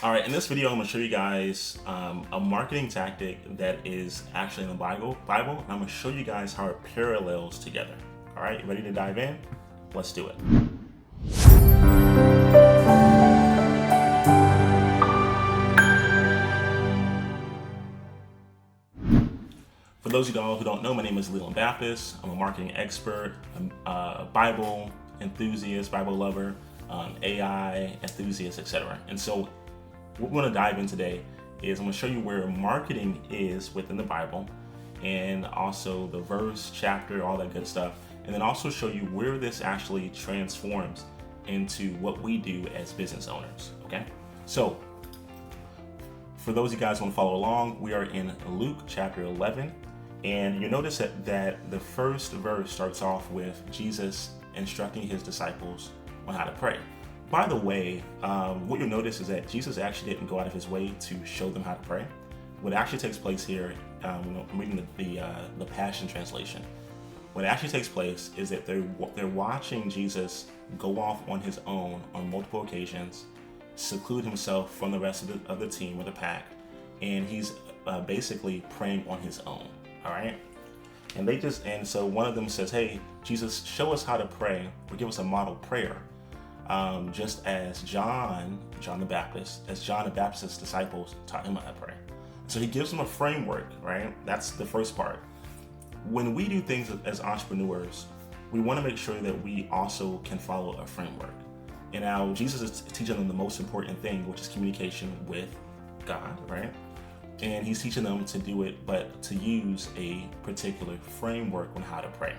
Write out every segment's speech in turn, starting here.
All right, in this video, I'm gonna show you guys a marketing tactic that is actually in the Bible, and I'm gonna show you guys how it parallels together. All right, ready to dive in? Let's do it. For those of y'all who don't know, my name is Leland Baptist. I'm a marketing expert, a Bible enthusiast, Bible lover, AI enthusiast, etc. And so what we're going to dive in today is I'm going to show you where marketing is within the Bible, and also the verse, chapter, all that good stuff, and then also show you where this actually transforms into what we do as business owners. Okay, so for those of you guys who want to follow along, we are in Luke chapter 11, and you notice that the first verse starts off with Jesus instructing his disciples on how to pray. By the way, what you'll notice is that Jesus actually didn't go out of his way to show them how to pray. What actually takes place here, I'm reading the Passion Translation. What actually takes place is that they're watching Jesus go off on his own on multiple occasions, seclude himself from the rest of the team or the pack, and he's basically praying on his own. All right, and so one of them says, "Hey, Jesus, show us how to pray, or give us a model prayer." Just as John the Baptist's disciples taught him how to pray. So he gives them a framework, right? That's the first part. When we do things as entrepreneurs, we want to make sure that we also can follow a framework. And now Jesus is teaching them the most important thing, which is communication with God, right? And he's teaching them to do it, but to use a particular framework on how to pray.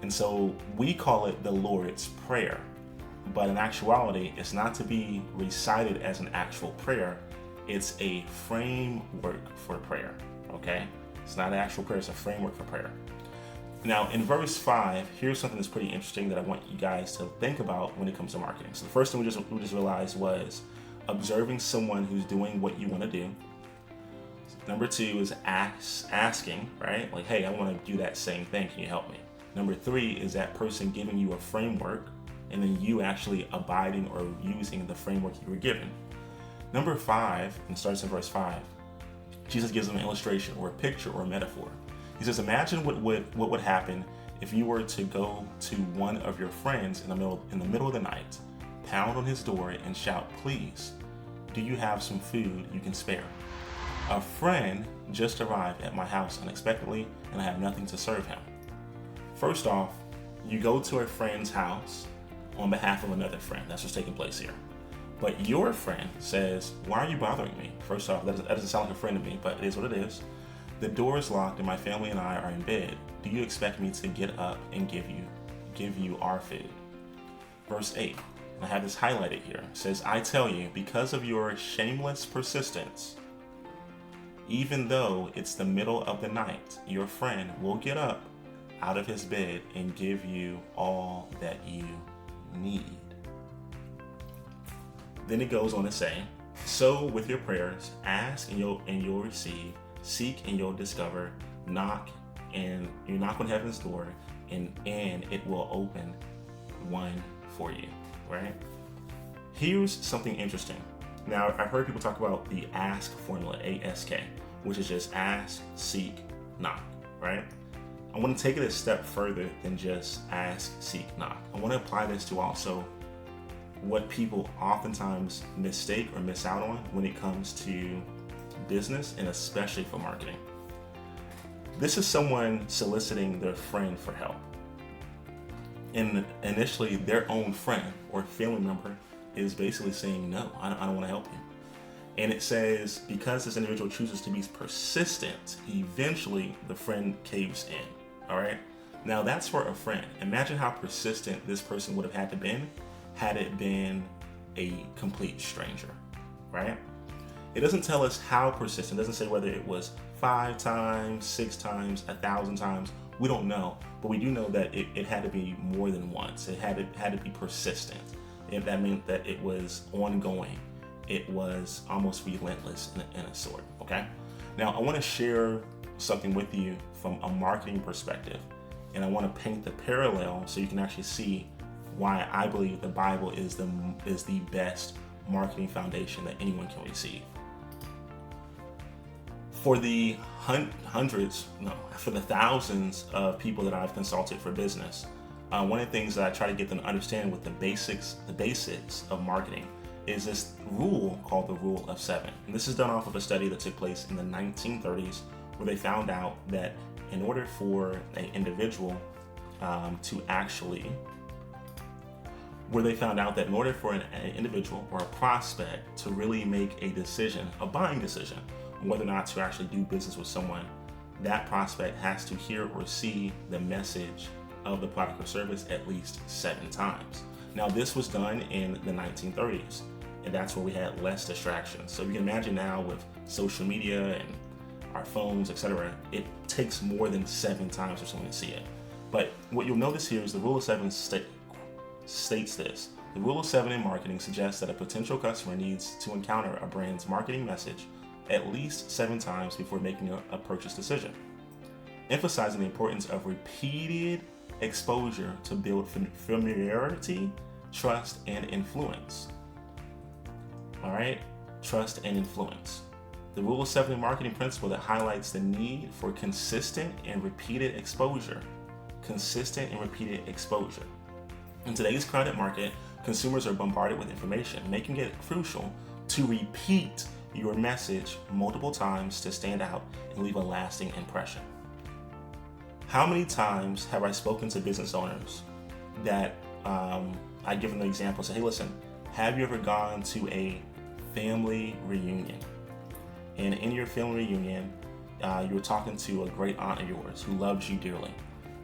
And so we call it the Lord's Prayer, but in actuality, it's not to be recited as an actual prayer. It's a framework for prayer, okay? It's not an actual prayer, it's a framework for prayer. Now, in verse 5, here's something that's pretty interesting that I want you guys to think about when it comes to marketing. So the first thing we just realized was observing someone who's doing what you want to do. Number 2 is asking, right? Like, hey, I want to do that same thing, can you help me? Number 3 is that person giving you a framework, and then you actually abiding or using the framework you were given. Number 5, and starts in verse 5, Jesus gives them an illustration or a picture or a metaphor. He says, imagine what would happen if you were to go to one of your friends in the middle of the night, pound on his door and shout, "Please, do you have some food you can spare? A friend just arrived at my house unexpectedly, and I have nothing to serve him." First off, you go to a friend's house on behalf of another friend. That's what's taking place here. But your friend says, "Why are you bothering me?" First off, that doesn't sound like a friend to me, but it is what it is. "The door is locked and my family and I are in bed. Do you expect me to get up and give you our food?" Verse 8, and I have this highlighted here. It says, "I tell you, because of your shameless persistence, even though it's the middle of the night, your friend will get up out of his bed and give you all that you need." Then it goes on to say, "So with your prayers, ask and you'll receive, seek and you'll discover, knock and you knock on heaven's door, and it will open one for you." Right? Here's something interesting. Now, I've heard people talk about the ASK formula, ASK, which is just ask, seek, knock, right? I want to take it a step further than just ask, seek, knock. I want to apply this to also what people oftentimes mistake or miss out on when it comes to business, and especially for marketing. This is someone soliciting their friend for help. And initially, their own friend or family member is basically saying, "No, I don't want to help you." And it says, because this individual chooses to be persistent, eventually the friend caves in. All right. Now that's for a friend. Imagine how persistent this person would have had to been had it been a complete stranger, right? It doesn't tell us how persistent. It doesn't say whether it was 5 times, 6 times, 1,000 times. We don't know, but we do know that it had to be more than once. It had to be persistent. And that meant that it was ongoing. It was almost relentless in a sort, okay? Now, I want to share something with you from a marketing perspective, and I want to paint the parallel so you can actually see why I believe the Bible is the best marketing foundation that anyone can receive. For the for the thousands of people that I've consulted for business, one of the things that I try to get them to understand with the basics of marketing is this rule called the Rule of 7. And this is done off of a study that took place in the 1930s, where they found out that in order for an individual an individual or a prospect to really make a decision, a buying decision, on whether or not to actually do business with someone, that prospect has to hear or see the message of the product or service at least 7 times. Now, this was done in the 1930s, and that's where we had less distractions. So you can imagine now with social media and our phones, etc., it takes more than 7 times for someone to see it. But what you'll notice here is the Rule of 7 states this. The Rule of 7 in marketing suggests that a potential customer needs to encounter a brand's marketing message at least 7 times before making a purchase decision, emphasizing the importance of repeated exposure to build familiarity, trust, and influence. All right, trust and influence. The Rule of 7 marketing principle that highlights the need for consistent and repeated exposure. Consistent and repeated exposure. In today's crowded market, consumers are bombarded with information, making it crucial to repeat your message multiple times to stand out and leave a lasting impression. How many times have I spoken to business owners that I give them the example, say, hey, listen, have you ever gone to a family reunion? And in your family reunion, you were talking to a great aunt of yours who loves you dearly.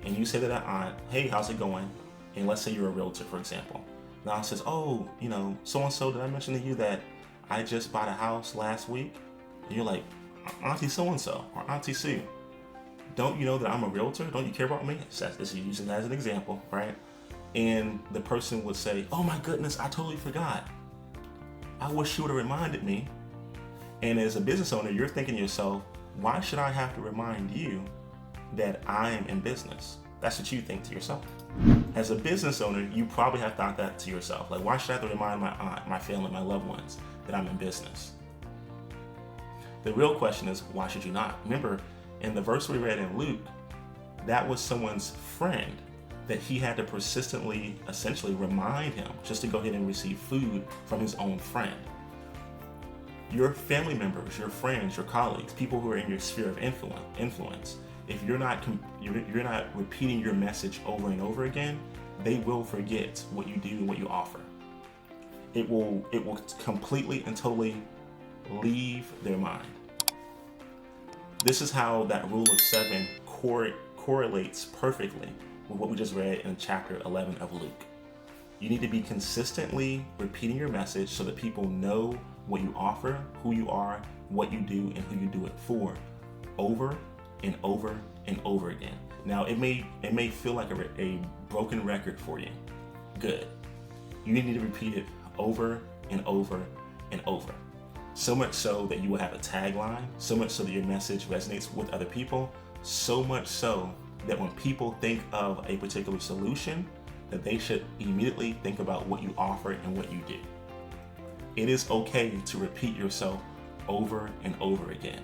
And you say to that aunt, hey, how's it going? And let's say you're a realtor, for example. The aunt says, oh, so-and-so, did I mention to you that I just bought a house last week? And you're like, Auntie so-and-so, or Auntie Sue, don't you know that I'm a realtor? Don't you care about me? This is using that as an example, right? And the person would say, oh my goodness, I totally forgot. I wish you would have reminded me. And as a business owner, you're thinking to yourself, why should I have to remind you that I am in business? That's what you think to yourself. As a business owner, you probably have thought that to yourself. Like, why should I have to remind my aunt, my family, my loved ones that I'm in business? The real question is, why should you not? Remember, in the verse we read in Luke, that was someone's friend that he had to persistently, essentially remind him just to go ahead and receive food from his own friend. Your family members, your friends, your colleagues, people who are in your sphere of influence, if you're not repeating your message over and over again, they will forget what you do and what you offer. It will completely and totally leave their mind. This is how that Rule of 7 correlates perfectly with what we just read in chapter 11 of Luke. You need to be consistently repeating your message so that people know what you offer, who you are, what you do, and who you do it for, over and over and over again. Now, it may feel like a broken record for you. Good. You need to repeat it over and over and over. So much so that you will have a tagline, so much so that your message resonates with other people, so much so that when people think of a particular solution, that they should immediately think about what you offer and what you do. It is okay to repeat yourself over and over again.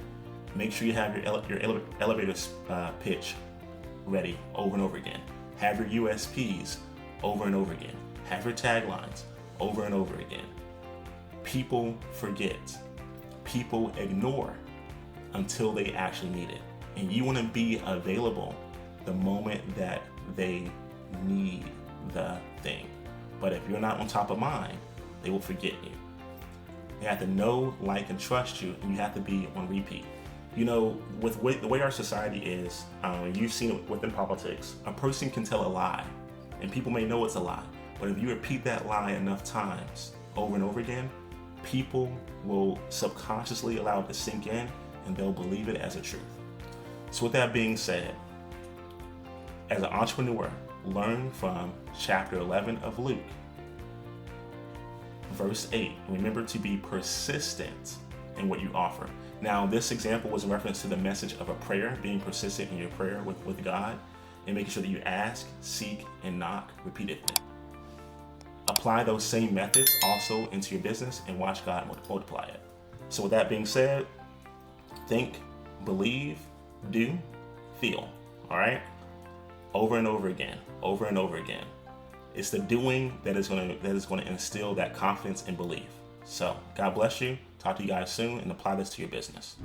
Make sure you have your elevator pitch ready over and over again. Have your USPs over and over again. Have your taglines over and over again. People forget. People ignore until they actually need it. And you want to be available the moment that they need the thing. But if you're not on top of mind, they will forget you. They have to know, like, and trust you, and you have to be on repeat. With the way our society is, you've seen it within politics, a person can tell a lie, and people may know it's a lie, but if you repeat that lie enough times, over and over again, people will subconsciously allow it to sink in, and they'll believe it as a truth. So with that being said, as an entrepreneur, learn from chapter 11 of Luke. Verse 8, remember to be persistent in what you offer. Now, this example was a reference to the message of a prayer, being persistent in your prayer with God, and making sure that you ask, seek, and knock repeatedly. apply those same methods also into your business and watch God multiply it. So with that being said, think, believe, do, feel. All right? Over and over again, over and over again. It's the doing that is going to instill that confidence and belief. So God bless you. Talk to you guys soon and apply this to your business.